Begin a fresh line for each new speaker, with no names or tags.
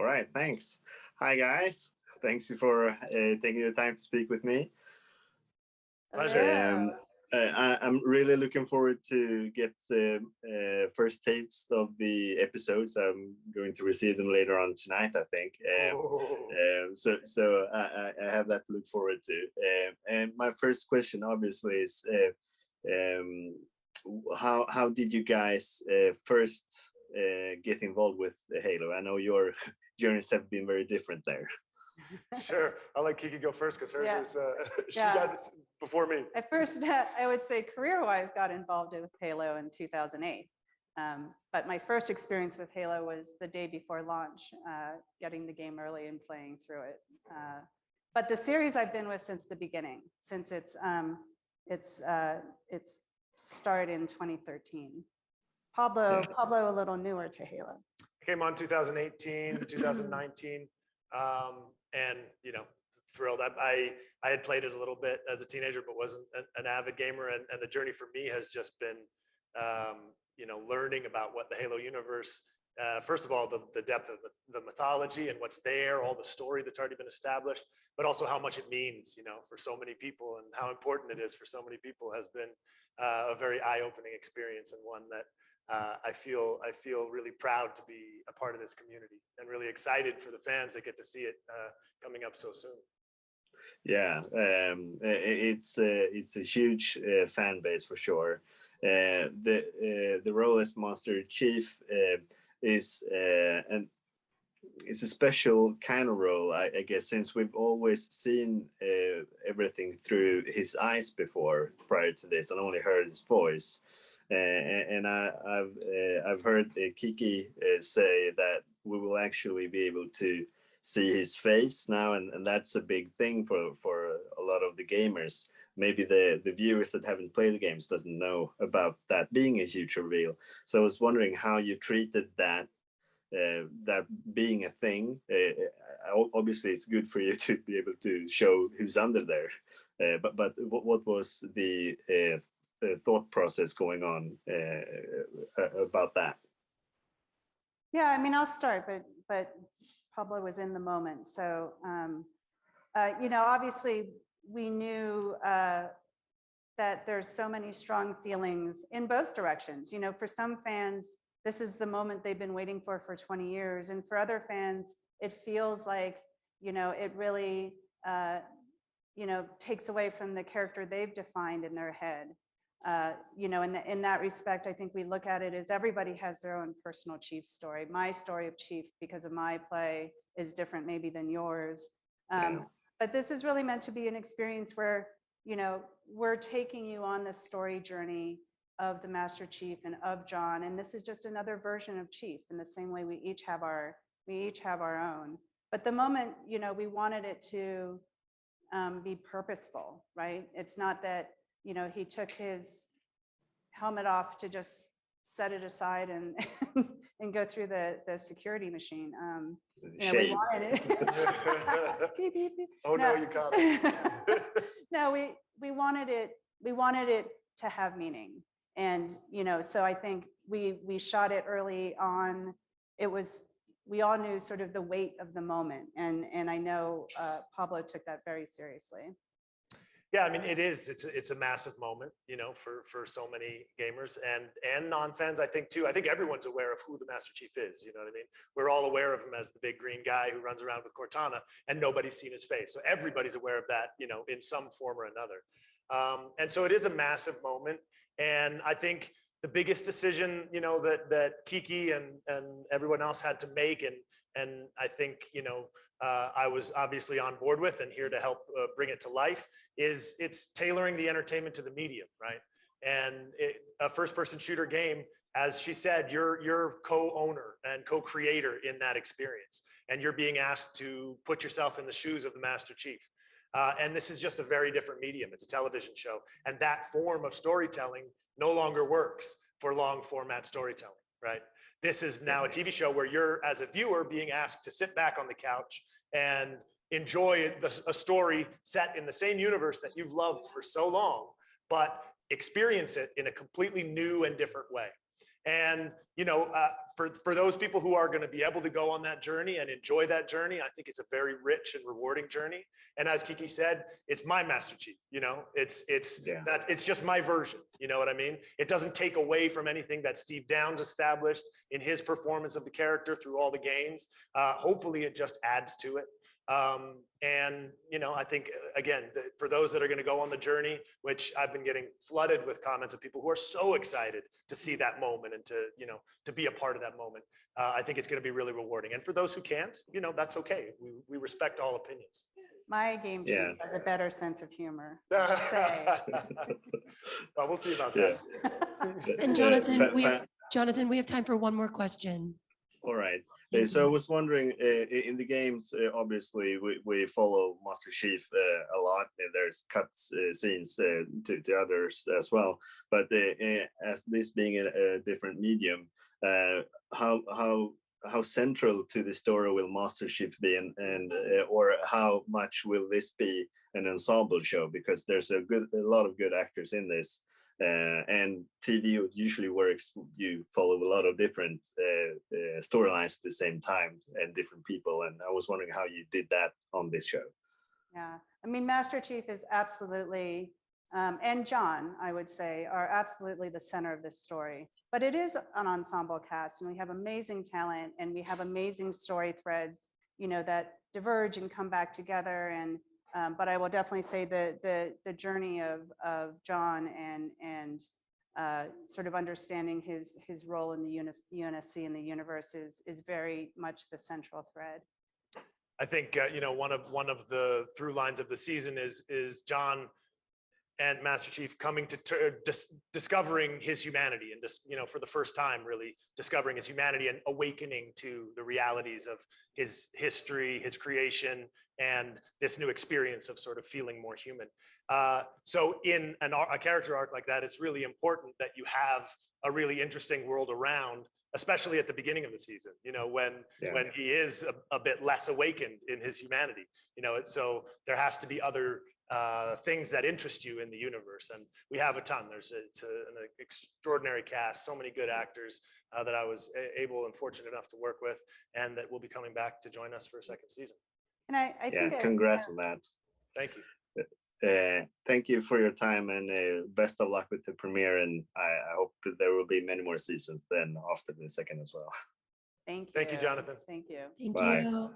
right, thanks. Hi, guys. Thanks for taking the time to speak with me.
Pleasure.
I'm really looking forward to get the first taste of the episodes. I'm going to receive them later on tonight, I think. So I have that to look forward to. And my first question, obviously, is um, how did you guys first get involved with Halo? I know your journeys have been very different there.
Sure. I'll let Kiki go first because hers
Yeah.
is, she
Yeah.
got it before me.
I first, I would say career-wise, got involved with Halo in 2008. But my first experience with Halo was the day before launch, getting the game early and playing through it. But the series I've been with since the beginning, since it's started in 2013. Pablo, a little newer to Halo.
I came on 2018, 2019, and thrilled. I had played it a little bit as a teenager, but wasn't an avid gamer. And the journey for me has just been, learning about what the Halo universe. First of all, the depth of the mythology and what's there, all the story that's already been established, but also how much it means, for so many people, and how important it is for so many people has been a very eye-opening experience, and one that I feel really proud to be a part of this community, and really excited for the fans that get to see it coming up so soon.
Yeah, it's a huge fan base for sure. The role as Master Chief is it's a special kind of role, I guess, since we've always seen everything through his eyes before, prior to this, and only heard his voice. And I've heard Kiki say that we will actually be able to see his face now, and that's a big thing for a lot of the gamers. Maybe the viewers that haven't played the games doesn't know about that being a huge reveal. So I was wondering how you treated that being a thing. Obviously, it's good for you to be able to show who's under there. But what was the thought process going on about that?
Yeah, I mean, I'll start, but Pablo was in the moment. So, obviously we knew that there's so many strong feelings in both directions. For some fans, this is the moment they've been waiting for 20 years. And for other fans, it feels like, it really, takes away from the character they've defined in their head. In that respect, I think we look at it as everybody has their own personal Chief story. My story of Chief, because of my play, is different maybe than yours. But this is really meant to be an experience where, we're taking you on the story journey of the Master Chief and of John. And this is just another version of Chief, in the same way we each have our own. But the moment, we wanted it to be purposeful, right? It's not that, he took his helmet off to just set it aside and and go through the security machine. We wanted it.
Oh no, you caught it.
No, we wanted it to have meaning, and so I think we shot it early on. We all knew sort of the weight of the moment, and I know Pablo took that very seriously.
Yeah, I mean, it's a massive moment, for so many gamers and non-fans, I think too. I think everyone's aware of who the Master Chief is, you know what I mean? We're all aware of him as the big green guy who runs around with Cortana, and nobody's seen his face. So everybody's aware of that, in some form or another. And so it is a massive moment. And I think the biggest decision, that Kiki and everyone else had to make, and I think, I was obviously on board with and here to help bring it to life, is it's tailoring the entertainment to the medium, right? And a first-person shooter game, as she said, you're co-owner and co-creator in that experience, and you're being asked to put yourself in the shoes of the Master Chief. And this is just a very different medium. It's a television show, and that form of storytelling no longer works for long format storytelling, right? This is now a TV show where you're, as a viewer, being asked to sit back on the couch and enjoy a story set in the same universe that you've loved for so long, but experience it in a completely new and different way. And, for those people who are going to be able to go on that journey and enjoy that journey, I think it's a very rich and rewarding journey. And as Kiki said, it's my Master Chief, it's just my version. You know what I mean? It doesn't take away from anything that Steve Downes established in his performance of the character through all the games. Hopefully it just adds to it. I think, again, for those that are going to go on the journey, which I've been getting flooded with comments of people who are so excited to see that moment and to be a part of that moment, I think it's going to be really rewarding. And for those who can't, that's okay. We respect all opinions.
My game chief has a better sense of humor.
Well, we'll see about that.
And Jonathan, we have time for one more question.
All right. So I was wondering, in the games, obviously, we follow Master Chief a lot. And there's cuts scenes to others as well. But as this being a different medium, how central to the story will Master Chief be, and or how much will this be an ensemble show? Because there's a lot of good actors in this. And TV usually works, you follow a lot of different storylines at the same time and different people. And I was wondering how you did that on this show.
Yeah, I mean, Master Chief is absolutely, and John, I would say, are absolutely the center of this story. But it is an ensemble cast, and we have amazing talent, and we have amazing story threads, that diverge and come back together. And but I will definitely say the journey of John and sort of understanding his role in the UNSC and the universe is very much the central thread.
I think one of the through lines of the season is John and Master Chief coming to discovering his humanity, and just for the first time really discovering his humanity and awakening to the realities of his history, his creation, and this new experience of sort of feeling more human. So in a character arc like that, it's really important that you have a really interesting world around, especially at the beginning of the season, when he is a bit less awakened in his humanity, so there has to be other things that interest you in the universe. And we have a ton. It's an extraordinary cast, so many good actors that I was able and fortunate enough to work with, and that will be coming back to join us for a second season.
And I think
congrats on that.
Thank you.
Thank you for your time, and best of luck with the premiere. And I hope there will be many more seasons then after the second as well.
Thank you.
Thank you, Jonathan.
Thank you.
Thank
Bye.
you.